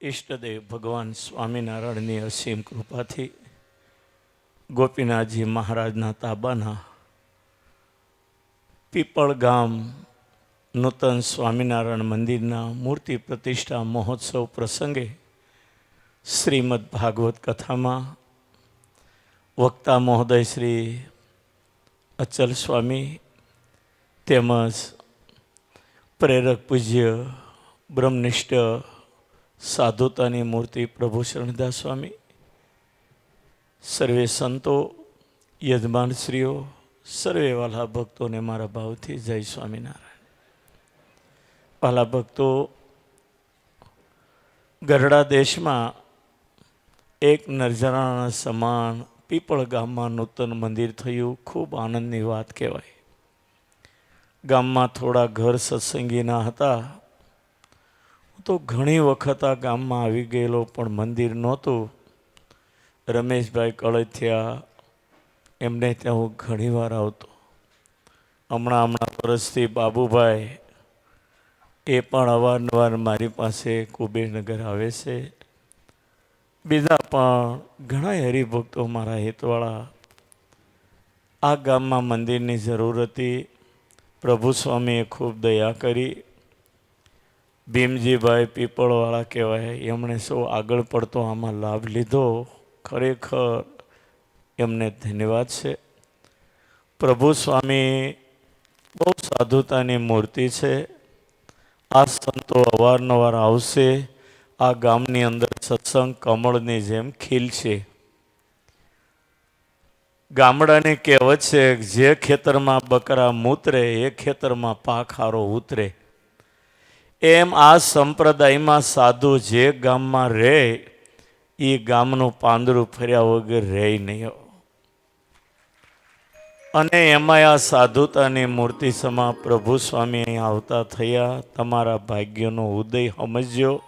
ઈષ્ટદેવ ભગવાન સ્વામિનારાયણની અસીમ કૃપાથી ગોપીનાથજી મહારાજના તાબાના પીપળ ગામ નૂતન સ્વામિનારાયણ મંદિરના મૂર્તિ પ્રતિષ્ઠા મહોત્સવ પ્રસંગે શ્રીમદ ભાગવત કથામાં વક્તા મહોદય શ્રી અચલ સ્વામી તેમજ પ્રેરક પૂજ્ય બ્રહ્મનિષ્ઠ સાધુતાની મૂર્તિ પ્રભુ શરણદાસ સ્વામી, સર્વે સંતો, યજમાનશ્રીઓ, સર્વે વાલા ભક્તોને મારા ભાવથી જય સ્વામિનારાયણ. વાલા ભક્તો, ગઢડા દેશમાં એક નરજરાના સમાન પીપળ ગામમાં નૂતન મંદિર થયું. ખૂબ આનંદની વાત કહેવાય. ગામમાં થોડા ઘર સત્સંગીના હતા. તો ઘણી વખત આ ગામમાં આવી ગયેલો, પણ મંદિર નહોતું. રમેશભાઈ કળથિયા એમને ત્યાં હું ઘણીવાર આવતો. હમણાં વર્ષથી બાબુભાઈ એ પણ અવારનવાર મારી પાસે કુબેરનગર આવે છે. બીજા પણ ઘણા હરિભક્તો મારા હિતવાળા. આ ગામમાં મંદિરની જરૂર હતી. પ્રભુ સ્વામીએ ખૂબ દયા કરી. ભીમજીભાઈ પીપળવાળા કહેવાય, એમણે સૌ આગળ પડતો આમાં લાભ લીધો. ખરેખર એમને ધન્યવાદ છે. પ્રભુ સ્વામી બહુ સાધુતાની મૂર્તિ છે. આ સંતો અવારનવાર આવશે. આ ગામની અંદર સત્સંગ કમળની જેમ ખીલશે. ગામડાની કહેવત છે, જે ખેતરમાં બકરા મૂતરે એ ખેતરમાં પાક હારો ઉતરે. એમ આ સંપ્રદાયમાં સાધુ જે ગામમાં રહે એ ગામનું પાંદડું ફર્યા વગર રહે નહીં. અને એમાં આ સાધુતાની મૂર્તિ સમા પ્રભુ સ્વામી અહીં આવતા થયા. તમારા ભાગ્યનો ઉદય સમજ્યો.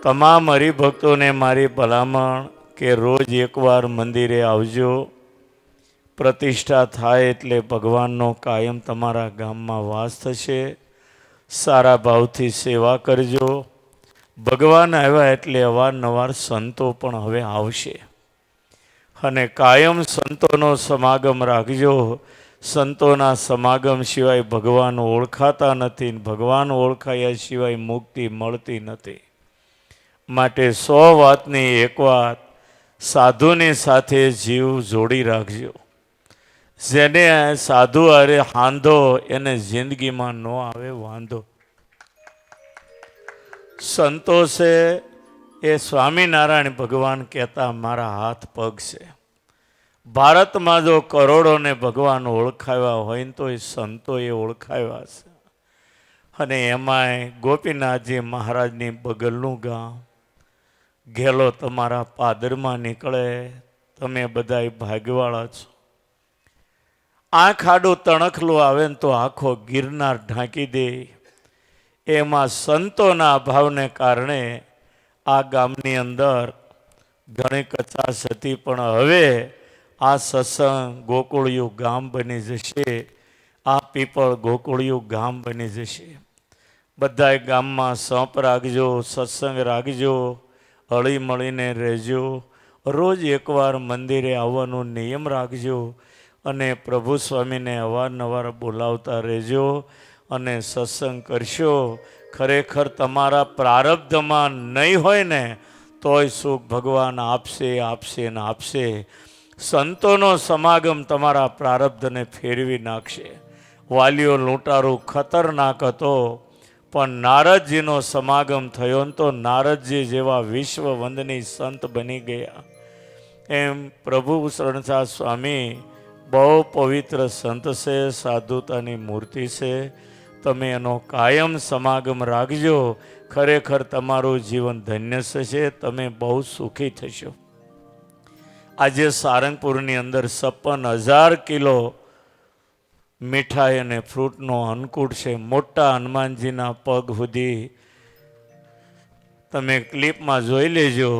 તમામ હરિભક્તોને મારી ભલામણ કે રોજ એકવાર મંદિરે આવજો. પ્રતિષ્ઠા થાય એટલે ભગવાનનો કાયમ તમારા ગામમાં વાસ થશે. સારા ભાવથી સેવા કરજો. ભગવાન આવ્યા એટલે અવારનવાર સંતો પણ હવે આવશે. અને કાયમ સંતોનો સમાગમ રાખજો. સંતોના સમાગમ સિવાય ભગવાન ઓળખાતા નથી. ભગવાન ઓળખાયા સિવાય મુક્તિ મળતી નથી. માટે 100 વાતની એક વાત, સાધુની સાથે જીવ જોડી રાખજો. જેને સાધુ અરે હાંધો એને જિંદગીમાં ન આવે વાંધો. સંતો છે એ સ્વામિનારાયણ ભગવાન કહેતા મારા હાથ પગ છે. ભારતમાં જો કરોડોને ભગવાન ઓળખાવ્યા હોય તો એ સંતોએ ઓળખાવ્યા છે. અને એમાંય ગોપીનાથજી મહારાજની બગલનું ગામ ઘેલો તમારા પાદરમાં નીકળે. તમે બધા ભાગ્યવાળા છો. આંખ આડું તણખલું આવે ને તો આખો ગિરનાર ઢાંકી દે. એમાં સંતોના અભાવને કારણે આ ગામની અંદર ઘણી કચાશ હતી. પણ હવે આ સત્સંગ ગોકુળિયું ગામ બની જશે. આ પીપળ ગોકુળિયું ગામ બની જશે. બધાય ગામમાં સંપ રાખજો, સત્સંગ રાખજો, હળી મળીને રહેજો. રોજ એકવાર મંદિરે આવવાનો નિયમ રાખજો. અને પ્રભુ સ્વામીને અવારનવાર બોલાવતા રહેજો. અને સત્સંગ કરશો. ખરેખર તમારા પ્રારબ્ધમાં નહીં હોય ને તોય સુખ ભગવાન આપશે, આપશે ને આપશે. સંતોનો સમાગમ તમારા પ્રારબ્ધને ફેરવી નાખશે. વાલીઓ લૂંટારું ખતરનાક હતો, પણ નારદજીનો સમાગમ થયો ને તો નારદજી જેવા વિશ્વ વંદની સંત બની ગયા. એમ પ્રભુ શરણદાસ સ્વામી બહુ પવિત્ર સંત છે. સાધુતાની મૂર્તિ છે. તમે એનો કાયમ સમાગમ રાખજો. ખરેખર તમારું જીવન ધન્ય થશે. તમે બહુ સુખી થશો. આજે સારંગપુરની અંદર 56,000 કિલો મીઠાઈ અને ફ્રૂટનો અન્નકૂટ છે. મોટા હનુમાનજીના પગ સુધી તમે ક્લિપમાં જોઈ લેજો.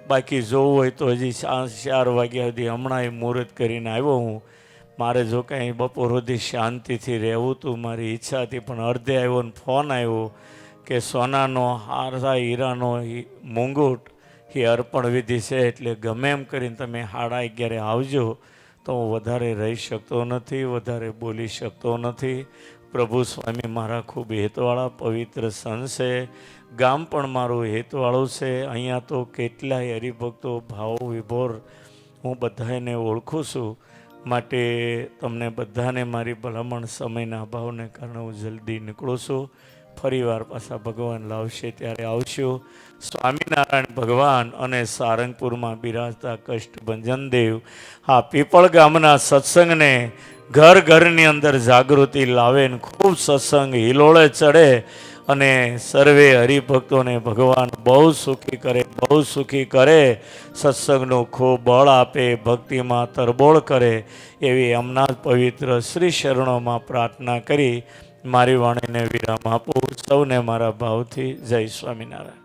બાકી જોવું હોય તો હજી 4 વાગ્યા સુધી હમણાં મુહૂર્ત કરીને આવ્યો હું. મારે જો કંઈ બપોર સુધી શાંતિથી રહેવું હતું, મારી ઈચ્છા હતી. પણ અડધે આવ્યો ને ફોન આવ્યો કે સોનાનો હારા હીરાનો મુંગુટ એ અર્પણ વિધિ છે, એટલે ગમે એમ કરીને તમે 11:30 આવજો. તો હું વધારે રહી શકતો નથી, વધારે બોલી શકતો નથી. પ્રભુ સ્વામી મારા ખૂબ હેતવાળા પવિત્ર સંત છે. ગામ પણ મારું હેતવાળું છે. અહીંયા તો કેટલાય હરિભક્તો ભાવ વિભોર હું બધાને ઓળખું છું. માટે તમને બધાને મારી ભલામણ સમયના અભાવને કારણે હું જલ્દી નીકળું છું. ફરીવાર પાછા ભગવાન લાવશે ત્યારે આવશું. સ્વામિનારાયણ ભગવાન અને સારંગપુરમાં બિરાજતા કષ્ટભંજન દેવ આ પીપળ ગામના સત્સંગને ઘર ઘરની અંદર જાગૃતિ લાવે ને ખૂબ સત્સંગ હિલોળે ચડે અને સર્વે હરિભક્તોને ભગવાન બહુ સુખી કરે, બહુ સુખી કરે. સત્સંગનું ખૂબ બળ આપે, ભક્તિમાં તરબોળ કરે એવી એમના પવિત્ર શ્રી શરણોમાં પ્રાર્થના કરી મારી વાણીને વિરામ આપું. સૌને મારા ભાવથી જય સ્વામિનારાયણ.